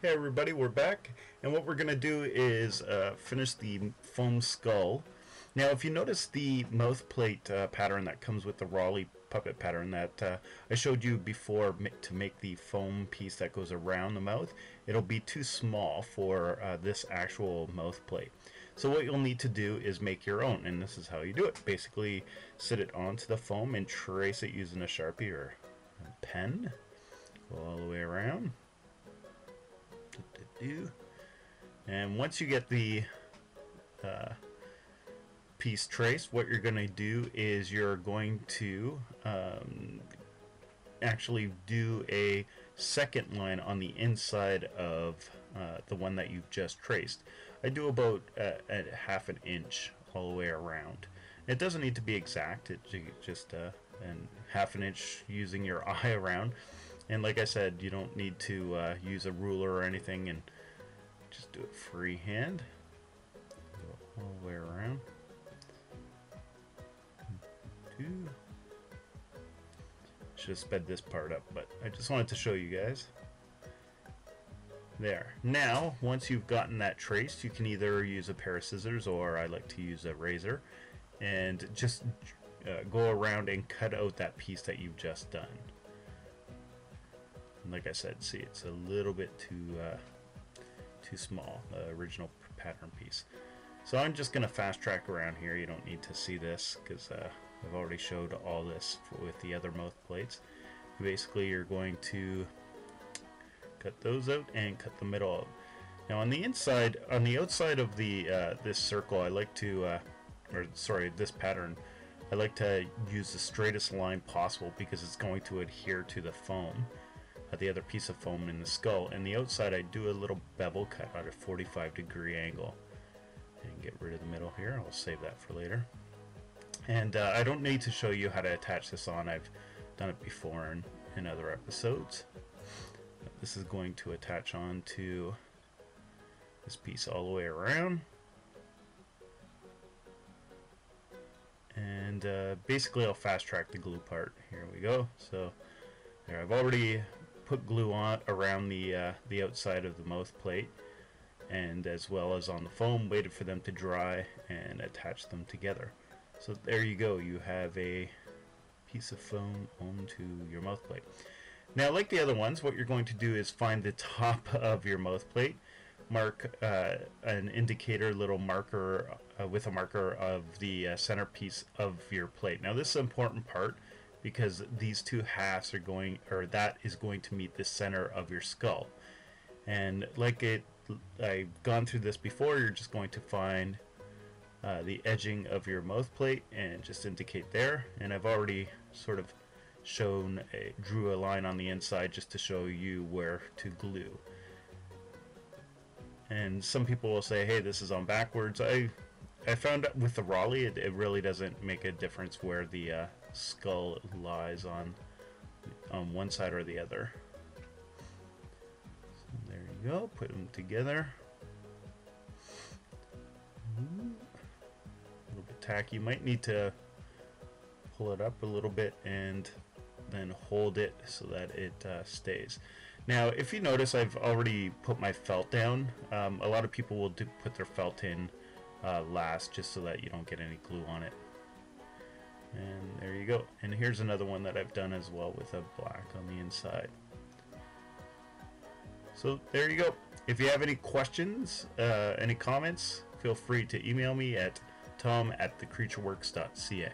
Hey everybody, we're back, and what we're going to do is finish the foam skull. Now if you notice the mouth plate pattern that comes with the Raleigh puppet pattern that I showed you before to make the foam piece that goes around the mouth, it'll be too small for this actual mouth plate. So what you'll need to do is make your own, and this is how you do it. Basically sit it onto the foam and trace it using a Sharpie or a pen. Go all the way around. And once you get the piece traced, what you're going to do is you're going to actually do a second line on the inside of the one that you've just traced. I do about a half an inch all the way around. It doesn't need to be exact, it's just half an inch using your eye around. And like I said, you don't need to use a ruler or anything, and just do it freehand. Go all the way around. Should have sped this part up, but I just wanted to show you guys. There. Now, once you've gotten that traced, you can either use a pair of scissors, or I like to use a razor, and just go around and cut out that piece that you've just done. Like I said, see, it's a little bit too small, the original pattern piece. So I'm just going to fast track around here. You don't need to see this because I've already showed all this with the other mouth plates. Basically, you're going to cut those out and cut the middle out. Now on the inside, on the outside of the this circle, I like to, this pattern, I like to use the straightest line possible because it's going to adhere to the foam. The other piece of foam in the skull, and the outside I do a little bevel cut at a 45-degree angle and get rid of the middle here. I'll save that for later. And I don't need to show you how to attach this on. I've done it before in other episodes. This is going to attach on to this piece all the way around, and basically I'll fast track the glue part. Here we go. So there, I've already put glue on around the outside of the mouth plate, and as well as on the foam, waited for them to dry and attach them together. So there you go, you have a piece of foam onto your mouth plate. Now, like the other ones, what you're going to do is find the top of your mouth plate, mark an indicator, little marker with a marker of the centerpiece of your plate. Now this is an important part, because these two halves are going, or that is going to meet the center of your skull. And like I've gone through this before, you're just going to find the edging of your mouth plate and just indicate there. And I've already sort of drew a line on the inside just to show you where to glue. And some people will say, hey, this is on backwards. I found out with the Raleigh, it really doesn't make a difference where the skull lies on one side or the other. So there you go, put them together. A little bit tacky. You might need to pull it up a little bit and then hold it so that it stays. Now if you notice, I've already put my felt down. A lot of people will put their felt in last, just so that you don't get any glue on it. And there you go. And here's another one that I've done as well with a black on the inside. So there you go. If you have any questions, any comments, feel free to email me at tom@thecreatureworks.ca.